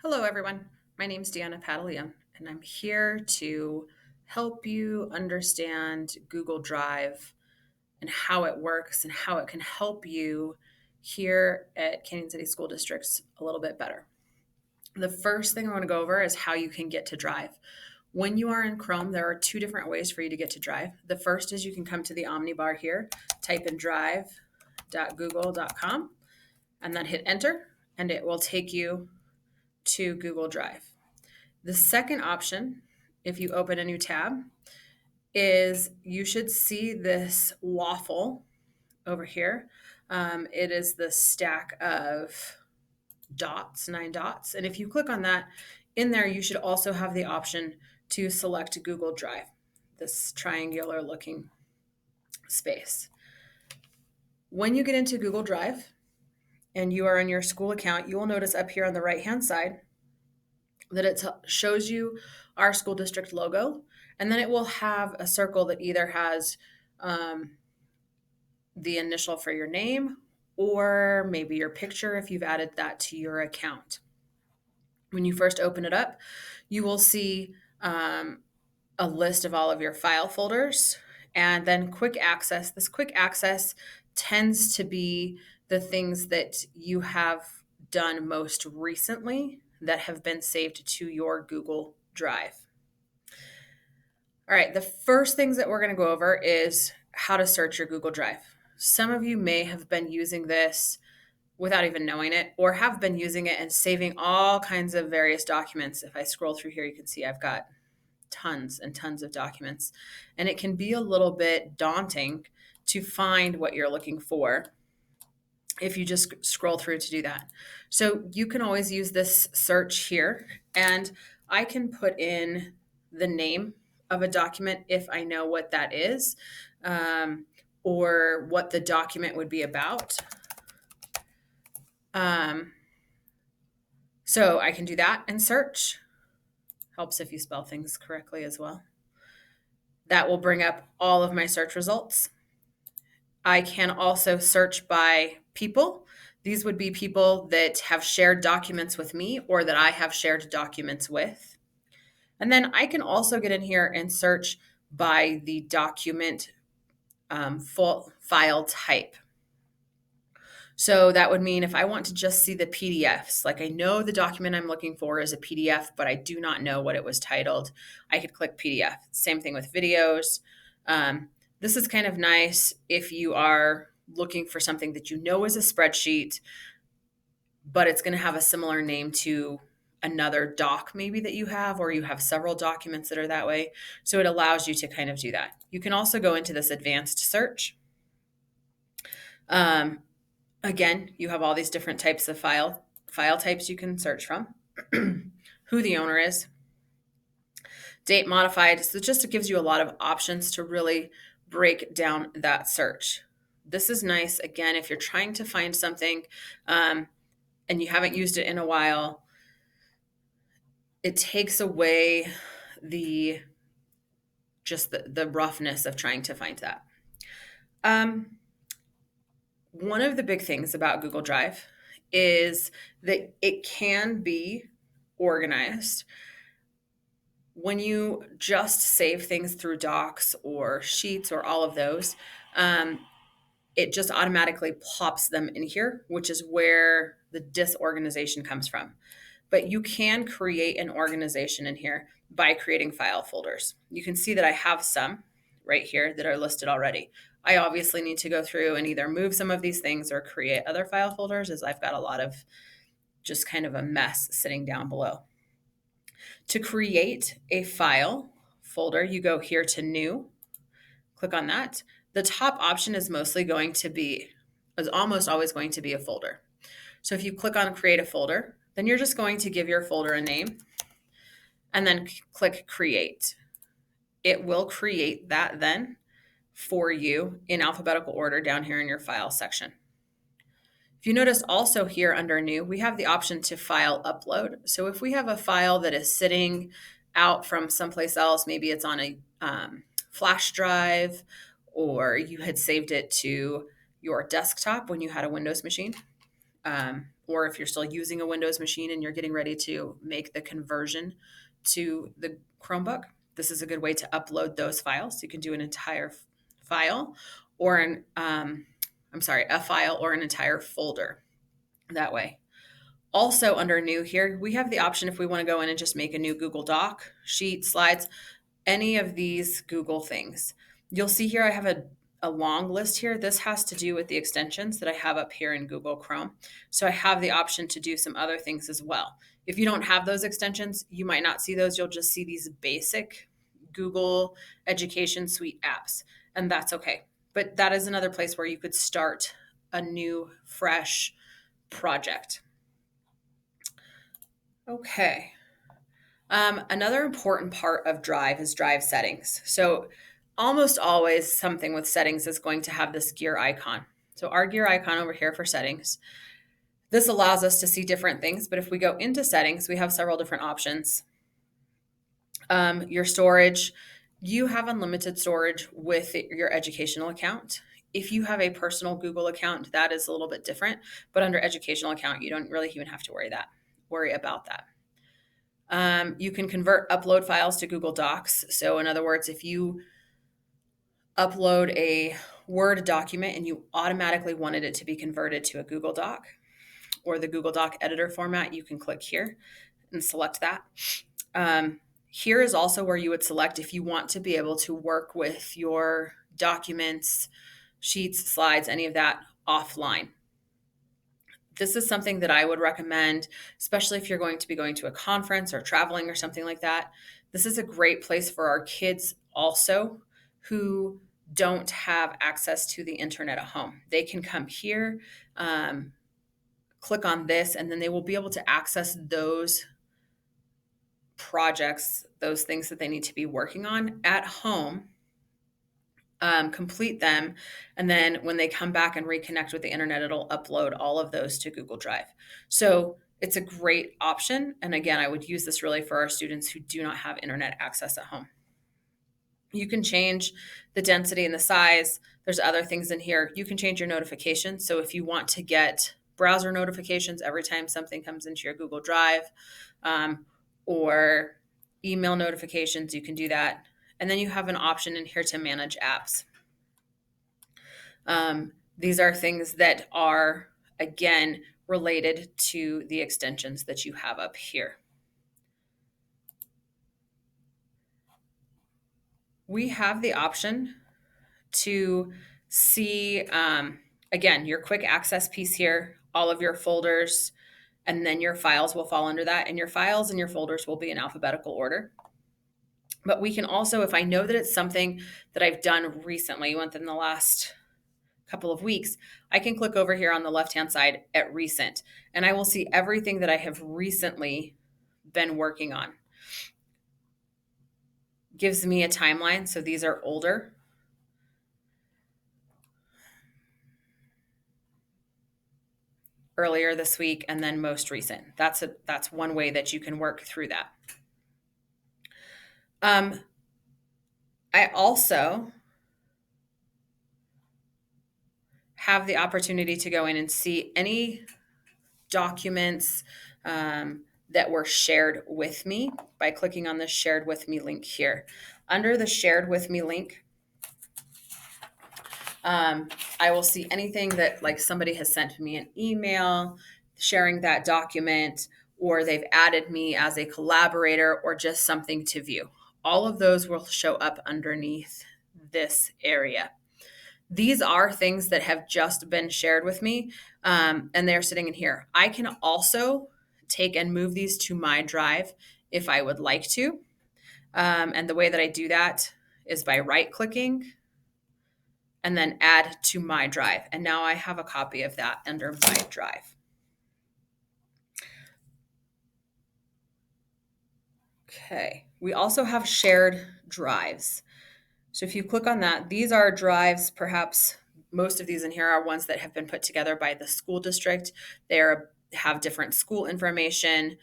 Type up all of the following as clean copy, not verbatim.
Hello, everyone. My name's Deanna Padalia, and I'm here to help you understand Google Drive and how it works and how it can help you here at Canyon City School Districts a little bit better. The first thing I want to go over is how you can get to Drive. When you are in Chrome, there are two different ways for you to get to Drive. The first is you can come to the Omnibar here, type in drive.google.com, and then hit enter, and it will take you to Google Drive. The second option, if you open a new tab, is you should see this waffle over here. It is the stack of dots, 9 dots. And if you click on that, in there, you should also have the option to select Google Drive, this triangular looking space. When you get into Google Drive and you are in your school account, you will notice up here on the right-hand side that it shows you our school district logo, and then it will have a circle that either has the initial for your name or maybe your picture if you've added that to your account. When you first open it up, you will see a list of all of your file folders and then quick access. This quick access tends to be the things that you have done most recently that have been saved to your Google Drive. All right, the first things that we're going to go over is how to search your Google Drive. Some of you may have been using this without even knowing it, or have been using it and saving all kinds of various documents. If I scroll through here, you can see I've got tons and tons of documents, and it can be a little bit daunting to find what you're looking for if you just scroll through to do that. So you can always use this search here, and I can put in the name of a document if I know what that is, or what the document would be about. So I can do that and search. Helps if you spell things correctly as well. That will bring up all of my search results. I can also search by people. These would be people that have shared documents with me or that I have shared documents with. And then I can also get in here and search by the document full file type. So that would mean if I want to just see the PDFs, like I know the document I'm looking for is a PDF, but I do not know what it was titled, I could click PDF. Same thing with videos. This is kind of nice if you are looking for something that you know is a spreadsheet, but it's going to have a similar name to another doc maybe that you have, or you have several documents that are that way. So it allows you to kind of do that. You can also go into this advanced search. Again, you have all these different types of file types you can search from, who the owner is, date modified. So just it gives you a lot of options to really break down that search. This is nice, again, if you're trying to find something and you haven't used it in a while. It takes away the roughness of trying to find that. One of the big things about Google Drive is that it can be organized. When you just save things through docs or sheets or all of those, it just automatically plops them in here, which is where the disorganization comes from. But you can create an organization in here by creating file folders. You can see that I have some right here that are listed already. I obviously need to go through and either move some of these things or create other file folders, as I've got a lot of just kind of a mess sitting down below. To create a file folder, you go here to New, click on that. The top option is almost always going to be a folder. So if you click on Create a Folder, then you're just going to give your folder a name and then click Create. It will create that then for you in alphabetical order down here in your file section. If you notice also here under New, we have the option to file upload. So if we have a file that is sitting out from someplace else, maybe it's on a flash drive, or you had saved it to your desktop when you had a Windows machine, or if you're still using a Windows machine and you're getting ready to make the conversion to the Chromebook, this is a good way to upload those files. You can do an entire file or a file or an entire folder that way. Also under new here, we have the option if we want to go in and just make a new Google Doc, sheet, slides, any of these Google things. You'll see here I have a long list here. This has to do with the extensions that I have up here in Google Chrome. So I have the option to do some other things as well. If you don't have those extensions, you might not see those. You'll just see these basic Google Education Suite apps, and that's okay. But that is another place where you could start a new, fresh project. Okay. Another important part of Drive is Drive settings. So almost always something with settings is going to have this gear icon. So our gear icon over here for settings, this allows us to see different things, but if we go into settings, we have several different options. Your storage, you have unlimited storage with your educational account. If you have a personal Google account, that is a little bit different, but under educational account, you don't really even have to worry about that. You can convert upload files to Google Docs. So in other words, if you upload a Word document and you automatically wanted it to be converted to a Google Doc or the Google Doc editor format, you can click here and select that. Here is also where you would select if you want to be able to work with your documents, sheets, slides, any of that offline. This is something that I would recommend, especially if you're going to be going to a conference or traveling or something like that. This is a great place for our kids also who don't have access to the internet at home. They can come here, click on this, and then they will be able to access those projects, those things that they need to be working on at home, complete them, and then when they come back and reconnect with the internet, it'll upload all of those to Google Drive. So it's a great option. And again, I would use this really for our students who do not have internet access at home. You can change the density and the size. There's other things in here. You can change your notifications. So if you want to get browser notifications every time something comes into your Google Drive, or email notifications, you can do that. And then you have an option in here to manage apps. These are things that are, again, related to the extensions that you have up here. We have the option to see, again, your quick access piece here, all of your folders, and then your files will fall under that. And your files and your folders will be in alphabetical order. But we can also, if I know that it's something that I've done recently, within the last couple of weeks, I can click over here on the left-hand side at recent, and I will see everything that I have recently been working on. Gives me a timeline. So these are older. Earlier this week, and then most recent. That's one way that you can work through that. I also have the opportunity to go in and see any documents that were shared with me by clicking on the shared with me link here. Under the shared with me link, I will see anything that like somebody has sent me an email sharing that document, or they've added me as a collaborator, or just something to view. All of those will show up underneath this area. These are things that have just been shared with me, and they're sitting in here. I can also take and move these to my drive if I would like to. And the way that I do that is by right-clicking and then add to my drive. And now I have a copy of that under my drive. Okay, we also have shared drives. So if you click on that, these are drives, perhaps most of these in here are ones that have been put together by the school district. They have different school information.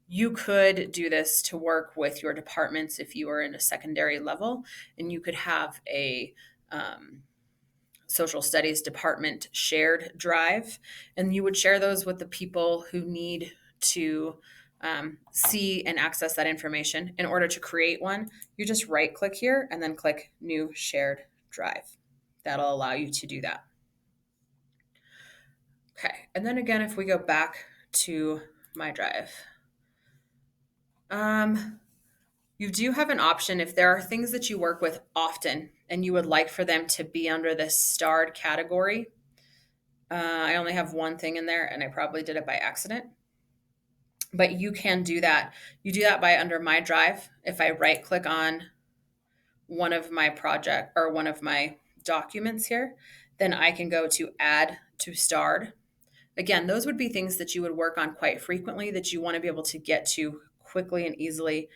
You could do this to work with your departments if you are in a secondary level, and you could have a social studies department shared drive, and you would share those with the people who need to see and access that information. In order to create one, you just right click here and then click new shared drive. That'll allow you to do that. Okay, and then again, if we go back to my drive, you do have an option if there are things that you work with often and you would like for them to be under this starred category. I only have one thing in there and I probably did it by accident, but you can do that. You do that by under my drive. If I right click on one of my project or one of my documents here, then I can go to add to starred. Again, those would be things that you would work on quite frequently that you want to be able to get to quickly and easily,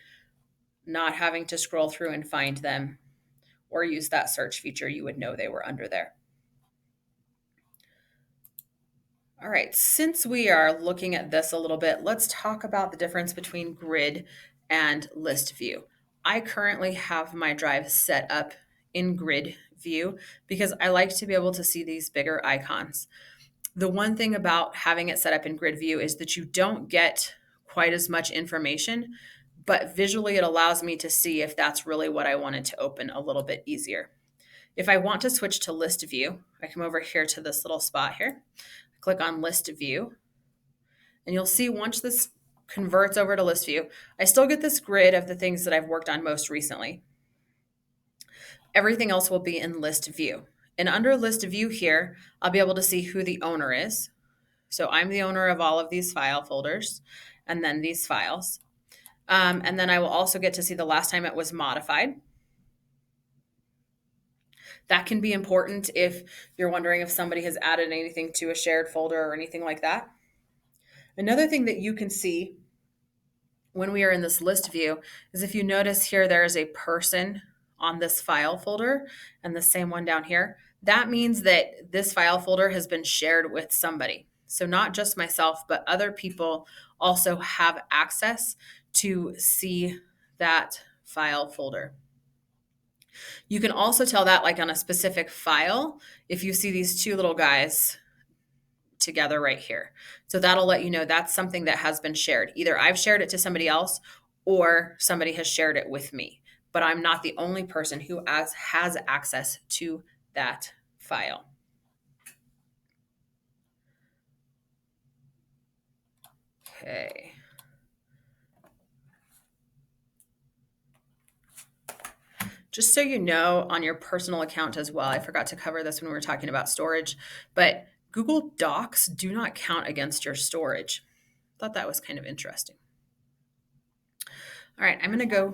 not having to scroll through and find them or use that search feature. You would know they were under there. All right, since we are looking at this a little bit, let's talk about the difference between grid and list view. I currently have my drive set up in grid view because I like to be able to see these bigger icons. The one thing about having it set up in grid view is that you don't get quite as much information, but visually it allows me to see if that's really what I wanted to open a little bit easier. If I want to switch to list view, I come over here to this little spot here, click on list view, and you'll see once this converts over to list view, I still get this grid of the things that I've worked on most recently. Everything else will be in list view. And under list view here, I'll be able to see who the owner is. So I'm the owner of all of these file folders and then these files. And then I will also get to see the last time it was modified. That can be important if you're wondering if somebody has added anything to a shared folder or anything like that. Another thing that you can see when we are in this list view is if you notice here, there is a person on this file folder and the same one down here. That means that this file folder has been shared with somebody. So not just myself, but other people also have access to see that file folder. You can also tell that like on a specific file, if you see these two little guys together right here. So that'll let you know that's something that has been shared. Either I've shared it to somebody else or somebody has shared it with me, but I'm not the only person who has access to that file. Okay. Just so you know, on your personal account as well, I forgot to cover this when we were talking about storage, but Google Docs do not count against your storage. Thought that was kind of interesting. All right, I'm going to go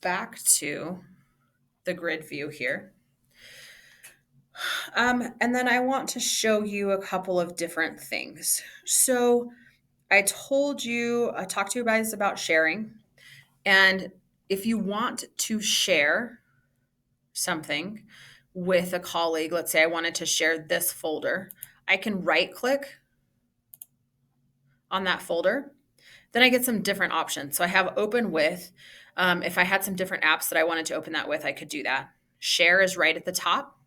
back to the grid view here. And then I want to show you a couple of different things. So I talked to you guys about sharing. And if you want to share something with a colleague, let's say I wanted to share this folder, I can right click on that folder. Then I get some different options. So I have open with. If I had some different apps that I wanted to open that with, I could do that. Share is right at the top.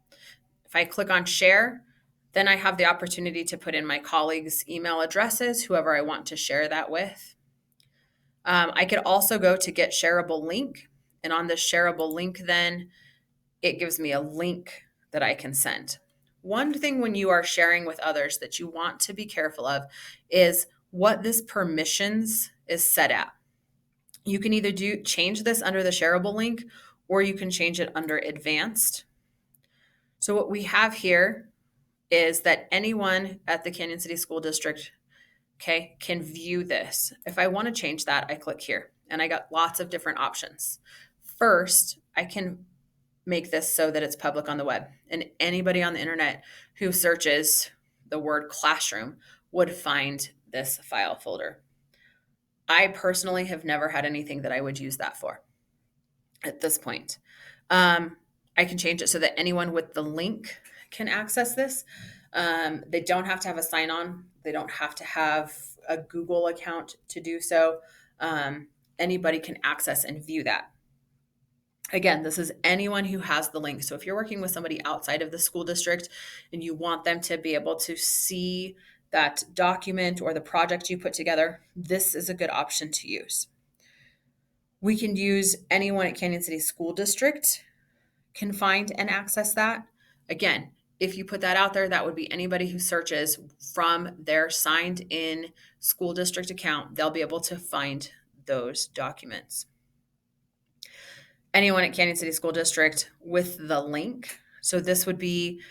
If I click on share, then I have the opportunity to put in my colleagues' email addresses, whoever I want to share that with. I could also go to get shareable link. And on this shareable link, then it gives me a link that I can send. One thing when you are sharing with others that you want to be careful of is what this permissions is set at. You can either change this under the shareable link or you can change it under advanced. So what we have here is that anyone at the Canyon City School District, okay, can view this. If I want to change that, I click here and I got lots of different options. First, I can make this so that it's public on the web and anybody on the internet who searches the word classroom would find this file folder. I personally have never had anything that I would use that for at this point. I can change it so that anyone with the link can access this. They don't have to have a sign on. They don't have to have a Google account to do so. Anybody can access and view that. Again, this is anyone who has the link. So if you're working with somebody outside of the school district and you want them to be able to see that document or the project you put together, this is a good option to use. We can use anyone at Canyon City School District can find and access that. Again, if you put that out there, that would be anybody who searches from their signed in school district account. They'll be able to find those documents. Anyone at Canyon City School District with the link. So this would be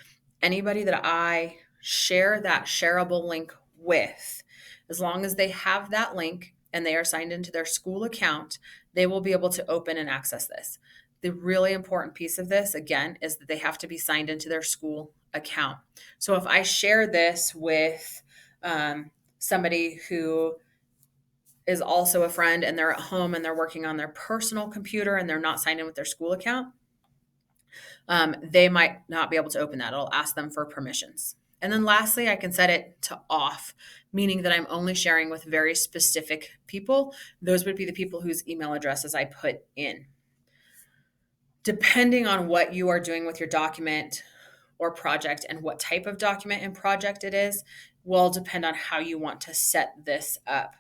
anybody that I share that shareable link with. As long as they have that link and they are signed into their school account, they will be able to open and access this. The really important piece of this, again, is that they have to be signed into their school account. So if I share this with somebody who is also a friend and they're at home and they're working on their personal computer and they're not signed in with their school account, they might not be able to open that. It'll ask them for permissions. And then lastly, I can set it to off, meaning that I'm only sharing with very specific people. Those would be the people whose email addresses I put in. Depending on what you are doing with your document or project and what type of document and project it is, will depend on how you want to set this up.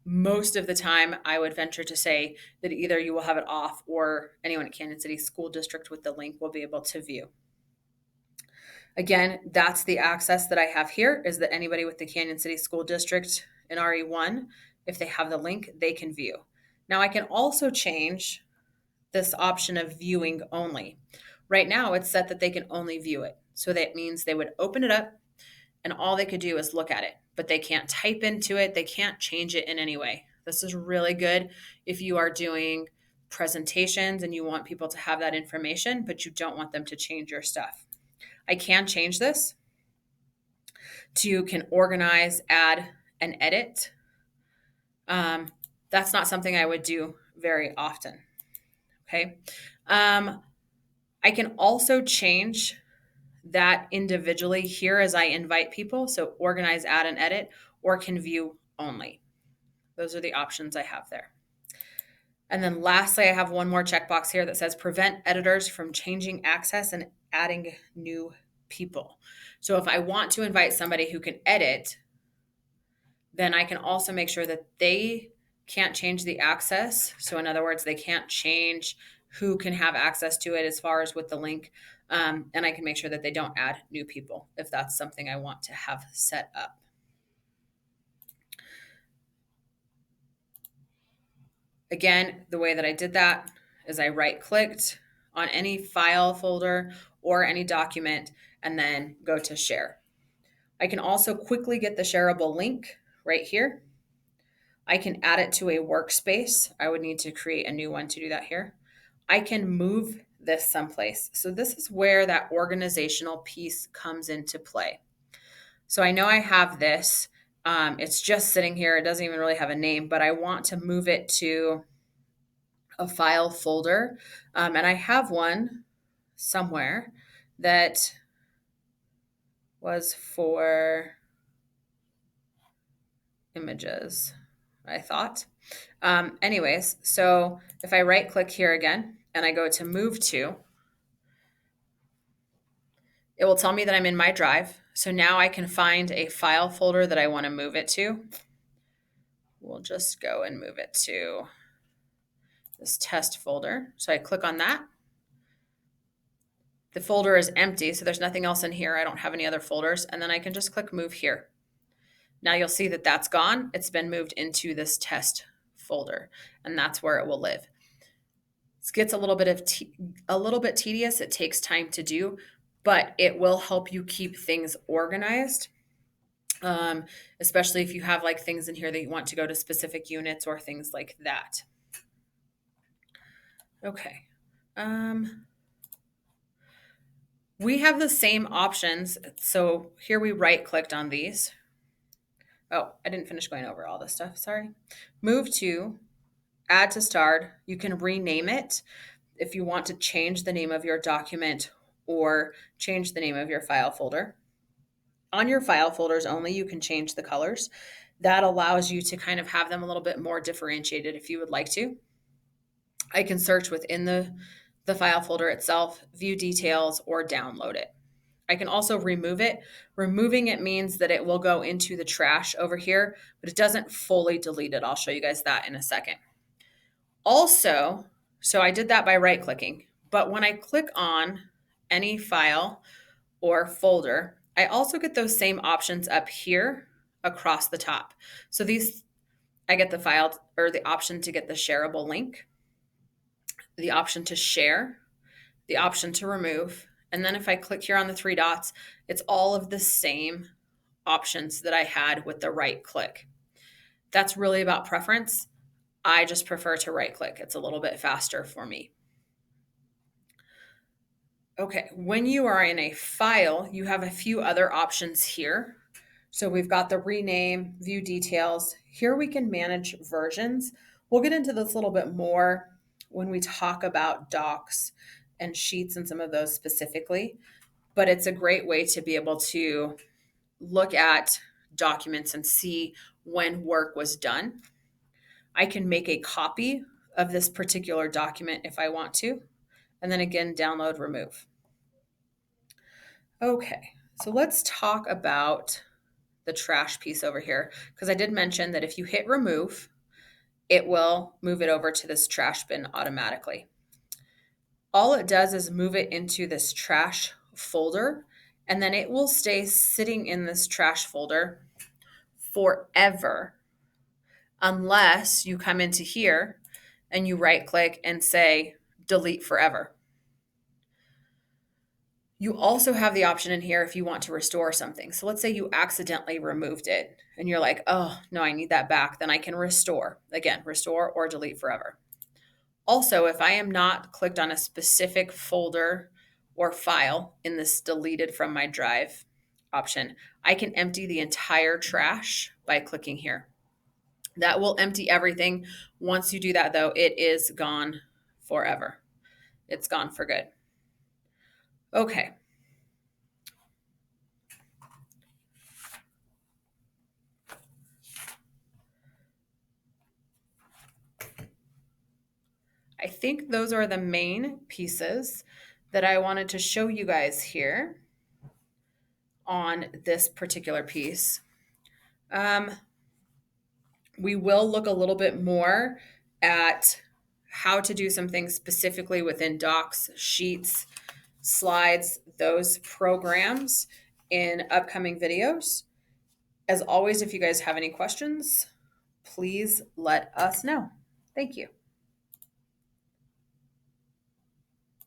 Most of the time, I would venture to say that either you will have it off or anyone at Canyon City School District with the link will be able to view. Again, that's the access that I have here, is that anybody with the Canyon City School District in RE1, if they have the link, they can view. Now I can also change this option of viewing only. Right now it's set that they can only view it. So that means they would open it up and all they could do is look at it, but they can't type into it. They can't change it in any way. This is really good if you are doing presentations and you want people to have that information, but you don't want them to change your stuff. I can change this to can organize, add, and edit. That's not something I would do very often. Okay. I can also change that individually here as I invite people. So organize, add, and edit, or can view only. Those are the options I have there. And then lastly, I have one more checkbox here that says prevent editors from changing access and adding new people. So if I want to invite somebody who can edit, then I can also make sure that they can't change the access. So in other words, they can't change who can have access to it as far as with the link. And I can make sure that they don't add new people if that's something I want to have set up. Again, the way that I did that is I right-clicked on any file folder or any document and then go to share. I can also quickly get the shareable link right here. I can add it to a workspace. I would need to create a new one to do that here. I can move this someplace. So this is where that organizational piece comes into play. So I know I have this. It's just sitting here. It doesn't even really have a name, but I want to move it to a file folder. And I have one somewhere that was for images, I thought. Anyways, so if I right click here again and I go to move to, it will tell me that I'm in my drive. So now I can find a file folder that I want to move it to. We'll just go and move it to this test folder. So I click on that. The folder is empty, so there's nothing else in here. I don't have any other folders. And then I can just click move here. Now you'll see that that's gone. It's been moved into this test folder, and that's where it will live. This gets a little bit tedious. It takes time to do, but it will help you keep things organized. Especially if you have like things in here that you want to go to specific units or things like that. Okay. We have the same options. So here we right clicked on these. Oh, I didn't finish going over all this stuff. Sorry. Move to, add to start. You can rename it if you want to change the name of your document or change the name of your file folder. On your file folders only, you can change the colors. That allows you to kind of have them a little bit more differentiated if you would like to. I can search within the file folder itself, view details, or download it. I can also remove it. Removing it means that it will go into the trash over here, but it doesn't fully delete it. I'll show you guys that in a second. Also, so I did that by right clicking, but when I click on any file or folder, I also get those same options up here across the top. So these, I get the file or the option to get the shareable link, the option to share, the option to remove. And then if I click here on the three dots, it's all of the same options that I had with the right click. That's really about preference. I just prefer to right click. It's a little bit faster for me. Okay, when you are in a file, you have a few other options here. So we've got the rename, view details. Here we can manage versions. We'll get into this a little bit more when we talk about docs and sheets and some of those specifically, but it's a great way to be able to look at documents and see when work was done. I can make a copy of this particular document if I want to, and then again, download, remove. Okay, so let's talk about the trash piece over here, because I did mention that if you hit remove, it will move it over to this trash bin automatically. All it does is move it into this trash folder, and then it will stay sitting in this trash folder forever unless you come into here and you right click and say delete forever. You also have the option in here if you want to restore something. So let's say you accidentally removed it and you're like, oh, no, I need that back. Then I can restore. Again, restore or delete forever. Also, if I am not clicked on a specific folder or file in this deleted from my drive option, I can empty the entire trash by clicking here. That will empty everything. Once you do that, though, it is gone forever. It's gone for good. Okay. I think those are the main pieces that I wanted to show you guys here on this particular piece. We will look a little bit more at how to do some things specifically within docs, sheets, slides, those programs in upcoming videos. As always, if you guys have any questions, please let us know. Thank you.